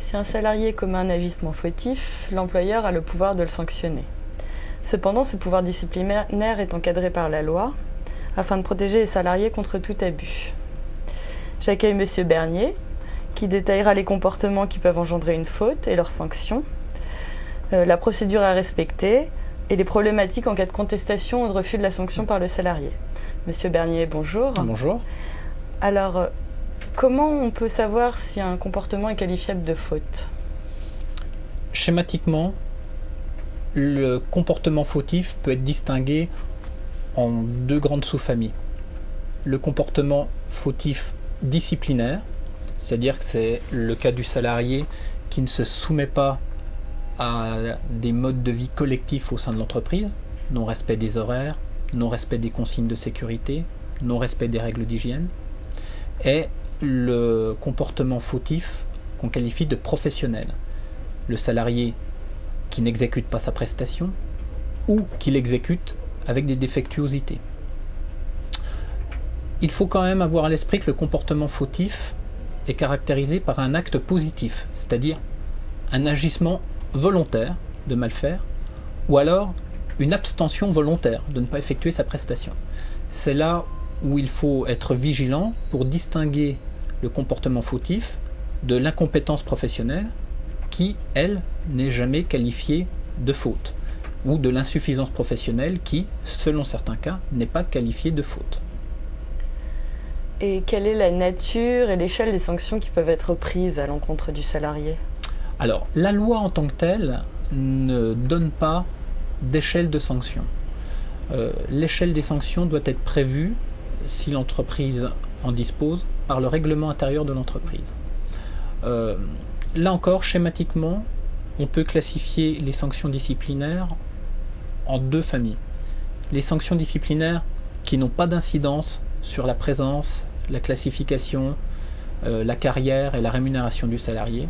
Si un salarié commet un agissement fautif, l'employeur a le pouvoir de le sanctionner. Cependant, ce pouvoir disciplinaire est encadré par la loi afin de protéger les salariés contre tout abus. J'accueille M. Bernier, qui détaillera les comportements qui peuvent engendrer une faute et leurs sanctions, la procédure à respecter et les problématiques en cas de contestation ou de refus de la sanction par le salarié. Monsieur Bernier, bonjour. Bonjour. Alors, comment on peut savoir si un comportement est qualifiable de faute ? Schématiquement, le comportement fautif peut être distingué en deux grandes sous-familles. Le comportement fautif disciplinaire, c'est-à-dire que c'est le cas du salarié qui ne se soumet pas à des modes de vie collectifs au sein de l'entreprise, non-respect des horaires, non-respect des consignes de sécurité, non-respect des règles d'hygiène, et le comportement fautif qu'on qualifie de professionnel. Le salarié qui n'exécute pas sa prestation ou qui l'exécute avec des défectuosités. Il faut quand même avoir à l'esprit que le comportement fautif est caractérisé par un acte positif, c'est-à-dire un agissement volontaire de mal faire, ou alors une abstention volontaire de ne pas effectuer sa prestation. C'est là où il faut être vigilant pour distinguer le comportement fautif de l'incompétence professionnelle qui, elle, n'est jamais qualifiée de faute, ou de l'insuffisance professionnelle qui, selon certains cas, n'est pas qualifiée de faute. Et quelle est la nature et l'échelle des sanctions qui peuvent être prises à l'encontre du salarié ? Alors, la loi en tant que telle ne donne pas d'échelle de sanctions. L'échelle des sanctions doit être prévue, si l'entreprise en dispose, par le règlement intérieur de l'entreprise. Là encore, schématiquement, on peut classifier les sanctions disciplinaires en deux familles. Les sanctions disciplinaires qui n'ont pas d'incidence sur la présence, la classification, la carrière et la rémunération du salarié,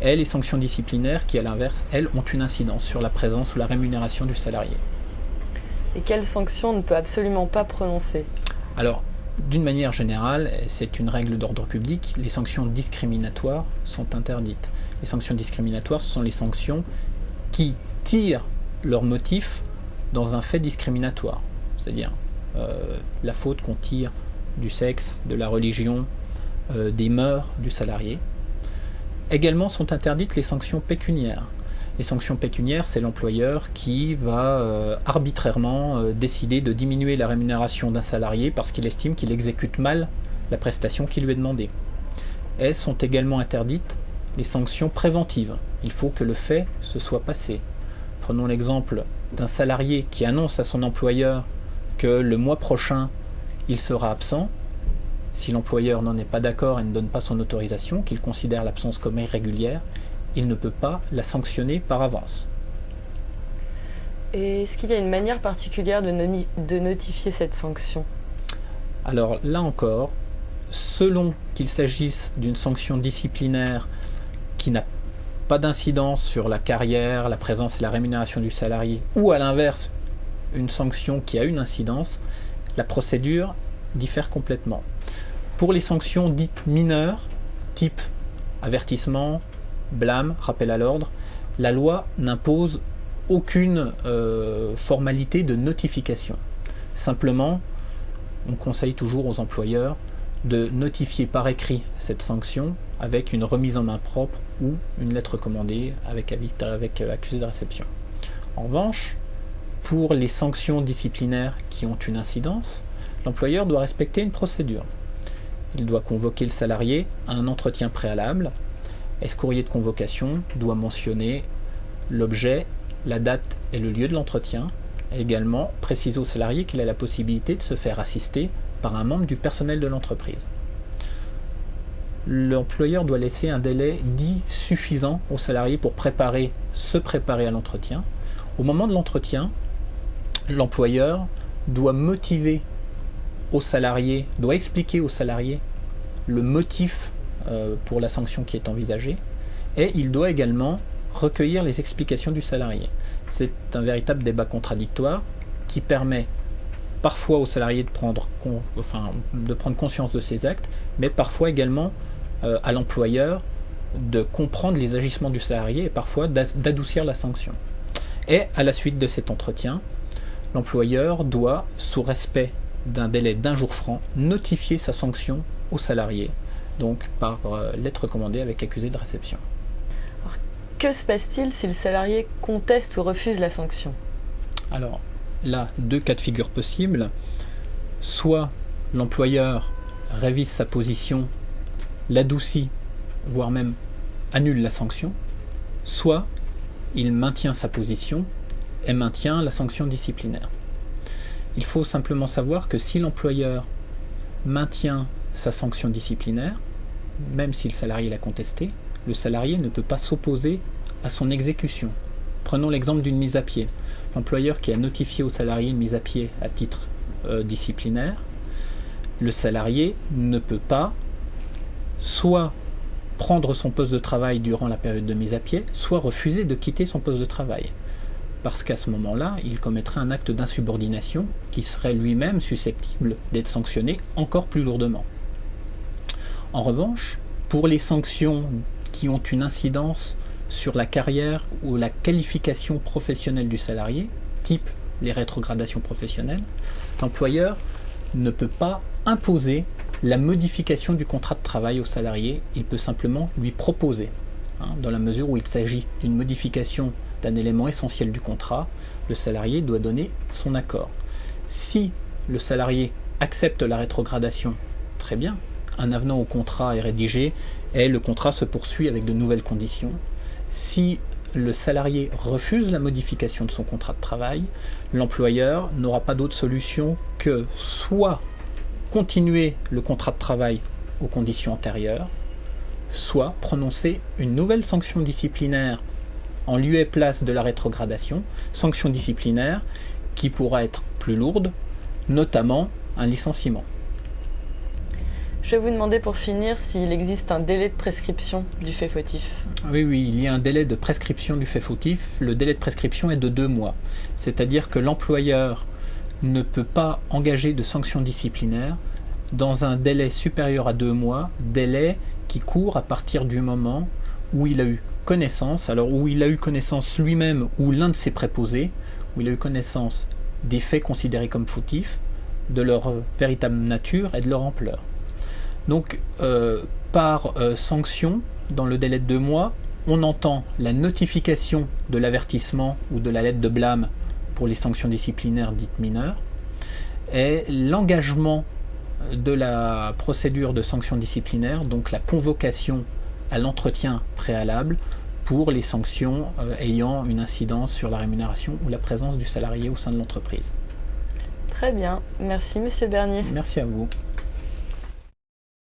et les sanctions disciplinaires qui, à l'inverse, elles, ont une incidence sur la présence ou la rémunération du salarié. Et quelles sanctions on ne peut absolument pas prononcer ? Alors, d'une manière générale, c'est une règle d'ordre public, les sanctions discriminatoires sont interdites. Les sanctions discriminatoires, ce sont les sanctions qui tirent leur motif dans un fait discriminatoire, c'est-à-dire la faute qu'on tire du sexe, de la religion, des mœurs du salarié. Également sont interdites les sanctions pécuniaires. Les sanctions pécuniaires, c'est l'employeur qui va arbitrairement décider de diminuer la rémunération d'un salarié parce qu'il estime qu'il exécute mal la prestation qui lui est demandée. Et sont également interdites les sanctions préventives. Il faut que le fait se soit passé. Prenons l'exemple d'un salarié qui annonce à son employeur que le mois prochain, il sera absent. Si l'employeur n'en est pas d'accord et ne donne pas son autorisation, qu'il considère l'absence comme irrégulière, il ne peut pas la sanctionner par avance. Et est-ce qu'il y a une manière particulière de notifier cette sanction ? Alors là encore, selon qu'il s'agisse d'une sanction disciplinaire qui n'a pas d'incidence sur la carrière, la présence et la rémunération du salarié, ou à l'inverse, une sanction qui a une incidence, la procédure diffère complètement. Pour les sanctions dites mineures, type avertissement, blâme, rappel à l'ordre, la loi n'impose aucune formalité de notification. Simplement, on conseille toujours aux employeurs de notifier par écrit cette sanction avec une remise en main propre ou une lettre commandée avec accusé de réception. En revanche, pour les sanctions disciplinaires qui ont une incidence, l'employeur doit respecter une procédure. Il doit convoquer le salarié à un entretien préalable. Et ce courrier de convocation doit mentionner l'objet, la date et le lieu de l'entretien, et également préciser au salarié qu'il a la possibilité de se faire assister par un membre du personnel de l'entreprise. L'employeur doit laisser un délai dit suffisant au salarié pour se préparer à l'entretien. Au moment de l'entretien, l'employeur doit motiver au salarié, doit expliquer au salarié le motif pour la sanction qui est envisagée, et il doit également recueillir les explications du salarié. C'est un véritable débat contradictoire qui permet parfois au salarié de prendre conscience de ses actes, mais parfois également à l'employeur de comprendre les agissements du salarié et parfois d'adoucir la sanction. Et à la suite de cet entretien, l'employeur doit, sous respect d'un délai d'1 jour franc, notifier sa sanction au salarié, donc par lettre commandée avec accusé de réception. Alors, que se passe-t-il si le salarié conteste ou refuse la sanction ? Alors là, 2 cas de figure possibles. Soit l'employeur révise sa position, l'adoucit, voire même annule la sanction, soit il maintient sa position et maintient la sanction disciplinaire. Il faut simplement savoir que si l'employeur maintient sa sanction disciplinaire, même si le salarié l'a contestée, le salarié ne peut pas s'opposer à son exécution. Prenons l'exemple d'une mise à pied. L'employeur qui a notifié au salarié une mise à pied à titre disciplinaire, le salarié ne peut pas soit prendre son poste de travail durant la période de mise à pied, soit refuser de quitter son poste de travail. Parce qu'à ce moment-là, il commettrait un acte d'insubordination qui serait lui-même susceptible d'être sanctionné encore plus lourdement. En revanche, pour les sanctions qui ont une incidence sur la carrière ou la qualification professionnelle du salarié, type les rétrogradations professionnelles, l'employeur ne peut pas imposer la modification du contrat de travail au salarié, il peut simplement lui proposer. Dans la mesure où il s'agit d'une modification d'un élément essentiel du contrat, le salarié doit donner son accord. Si le salarié accepte la rétrogradation, très bien, un avenant au contrat est rédigé et le contrat se poursuit avec de nouvelles conditions. Si le salarié refuse la modification de son contrat de travail, l'employeur n'aura pas d'autre solution que soit continuer le contrat de travail aux conditions antérieures, soit prononcer une nouvelle sanction disciplinaire en lieu et place de la rétrogradation, sanction disciplinaire qui pourra être plus lourde, notamment un licenciement. Je vais vous demander pour finir s'il existe un délai de prescription du fait fautif. Oui, il y a un délai de prescription du fait fautif. Le délai de prescription est de 2 mois. C'est-à-dire que l'employeur ne peut pas engager de sanctions disciplinaires dans un délai supérieur à 2 mois, délai qui court à partir du moment où il a eu connaissance, alors où il a eu connaissance lui-même ou l'un de ses préposés, où il a eu connaissance des faits considérés comme fautifs, de leur véritable nature et de leur ampleur. Donc, par sanction, dans le délai de 2 mois, on entend la notification de l'avertissement ou de la lettre de blâme pour les sanctions disciplinaires dites mineures, et l'engagement de la procédure de sanction disciplinaire, donc la convocation à l'entretien préalable pour les sanctions ayant une incidence sur la rémunération ou la présence du salarié au sein de l'entreprise. Très bien, merci Monsieur Bernier. Merci à vous.